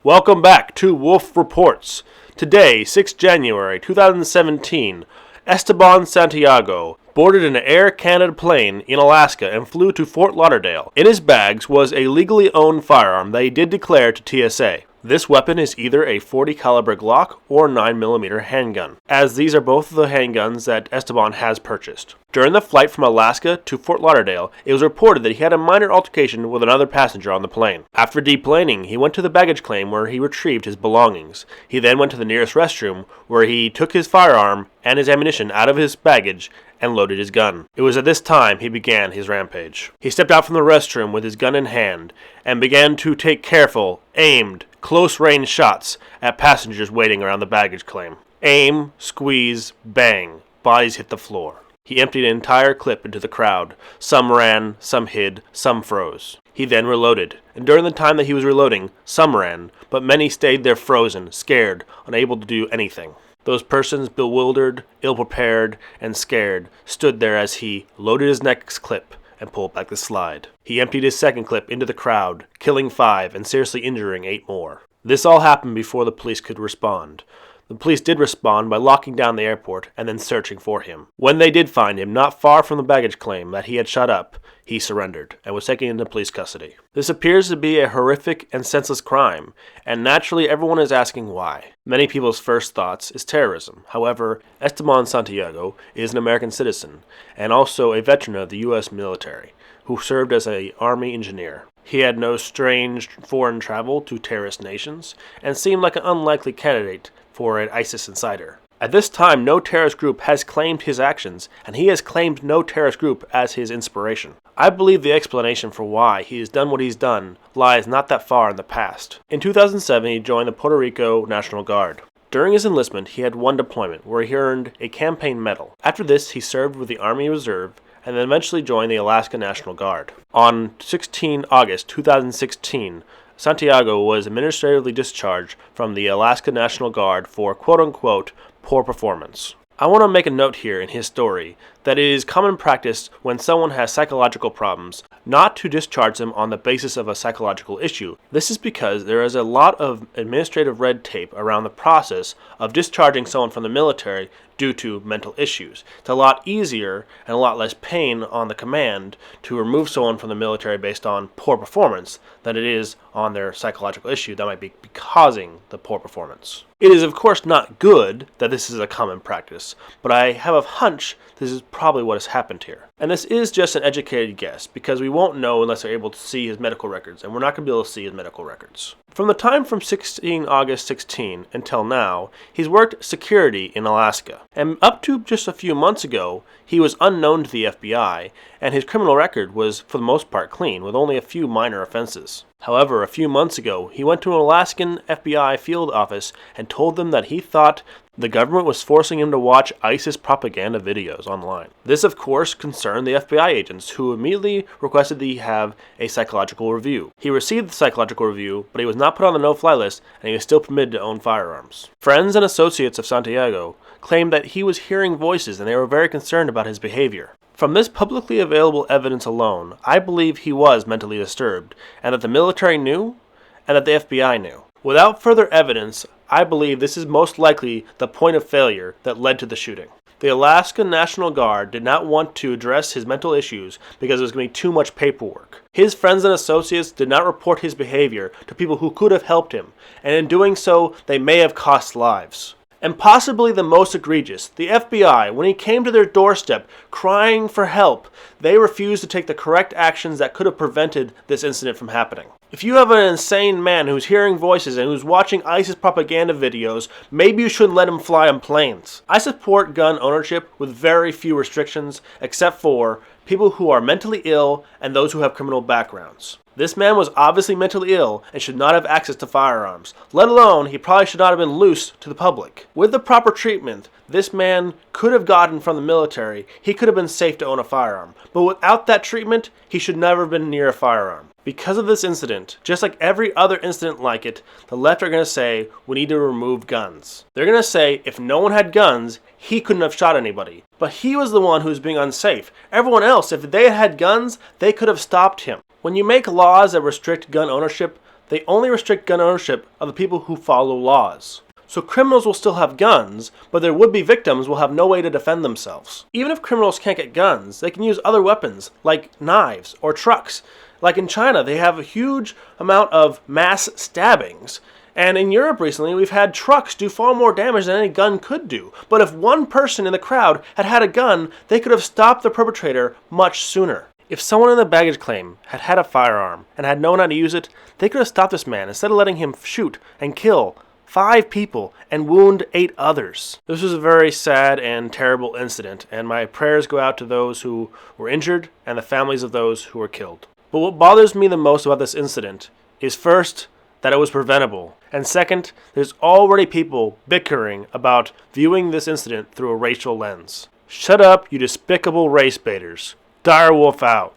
Welcome back to Wolf Reports. Today, 6 January 2017, Esteban Santiago boarded an Air Canada plane in Alaska and flew to Fort Lauderdale. In his bags was a legally owned firearm that he did declare to TSA. This weapon is either a .40 caliber Glock or 9mm handgun, as these are both of the handguns that Esteban has purchased. During the flight from Alaska to Fort Lauderdale, it was reported that he had a minor altercation with another passenger on the plane. After deplaning, he went to the baggage claim where he retrieved his belongings. He then went to the nearest restroom where he took his firearm and his ammunition out of his baggage and loaded his gun. It was at this time he began his rampage. He stepped out from the restroom with his gun in hand and began to take careful, aimed, close-range shots at passengers waiting around the baggage claim. Aim, squeeze, bang. Bodies hit the floor. He emptied an entire clip into the crowd. Some ran, some hid, some froze. He then reloaded, and during the time that he was reloading, some ran, but many stayed there frozen, scared, unable to do anything. Those persons, bewildered, ill-prepared, and scared, stood there as he loaded his next clip and pulled back the slide. He emptied his second clip into the crowd, killing 5 and seriously injuring 8 more. This all happened before the police could respond. The police did respond by locking down the airport and then searching for him. When they did find him, not far from the baggage claim that he had shot up, he surrendered and was taken into police custody. This appears to be a horrific and senseless crime, and naturally everyone is asking why. Many people's first thoughts is terrorism. However, Esteban Santiago is an American citizen and also a veteran of the U.S. military who served as an army engineer. He had no strange foreign travel to terrorist nations and seemed like an unlikely candidate for an ISIS insider. At this time, no terrorist group has claimed his actions, and he has claimed no terrorist group as his inspiration. I believe the explanation for why he has done what he's done lies not that far in the past. In 2007, he joined the Puerto Rico National Guard. During his enlistment, he had one deployment where he earned a campaign medal. After this, he served with the Army Reserve and then eventually joined the Alaska National Guard. On 16 August 2016, Santiago was administratively discharged from the Alaska National Guard for quote-unquote poor performance. I want to make a note here in his story that it is common practice when someone has psychological problems not to discharge them on the basis of a psychological issue. This is because there is a lot of administrative red tape around the process of discharging someone from the military due to mental issues. It's a lot easier and a lot less pain on the command to remove someone from the military based on poor performance than it is on their psychological issue that might be causing the poor performance. It is of course not good that this is a common practice, but I have a hunch this is probably what has happened here. And this is just an educated guess, because we won't know unless we're able to see his medical records, and we're not going to be able to see his medical records. From the time from 16 August 16 until now, he's worked security in Alaska. And up to just a few months ago, he was unknown to the FBI, and his criminal record was for the most part clean, with only a few minor offenses. However, a few months ago, he went to an Alaskan FBI field office and told them that he thought the government was forcing him to watch ISIS propaganda videos online. This, of course, concerned the FBI agents, who immediately requested that he have a psychological review. He received the psychological review, but he was not put on the no-fly list, and he was still permitted to own firearms. Friends and associates of Santiago claimed that he was hearing voices, and they were very concerned about his behavior. From this publicly available evidence alone, I believe he was mentally disturbed, and that the military knew, and that the FBI knew. Without further evidence, I believe this is most likely the point of failure that led to the shooting. The Alaska National Guard did not want to address his mental issues because it was going to be too much paperwork. His friends and associates did not report his behavior to people who could have helped him, and in doing so, they may have cost lives. And possibly the most egregious, the FBI, when he came to their doorstep crying for help, they refused to take the correct actions that could have prevented this incident from happening. If you have an insane man who's hearing voices and who's watching ISIS propaganda videos, maybe you shouldn't let him fly on planes. I support gun ownership with very few restrictions, except for people who are mentally ill and those who have criminal backgrounds. This man was obviously mentally ill and should not have access to firearms, let alone he probably should not have been loose to the public. With the proper treatment, this man could have gotten from the military, he could have been safe to own a firearm. But without that treatment, he should never have been near a firearm. Because of this incident, just like every other incident like it, the left are going to say, we need to remove guns. They're going to say, if no one had guns, he couldn't have shot anybody. But he was the one who was being unsafe. Everyone else, if they had guns, they could have stopped him. When you make laws that restrict gun ownership, they only restrict gun ownership of the people who follow laws. So criminals will still have guns, but their would-be victims will have no way to defend themselves. Even if criminals can't get guns, they can use other weapons, like knives or trucks. Like in China, they have a huge amount of mass stabbings. And in Europe recently, we've had trucks do far more damage than any gun could do. But if one person in the crowd had had a gun, they could have stopped the perpetrator much sooner. If someone in the baggage claim had had a firearm and had known how to use it, they could have stopped this man instead of letting him shoot and kill 5 people and wound 8 others. This was a very sad and terrible incident, and my prayers go out to those who were injured and the families of those who were killed. But what bothers me the most about this incident is first, that it was preventable, and second, there's already people bickering about viewing this incident through a racial lens. Shut up, you despicable race baiters. Direwolf out.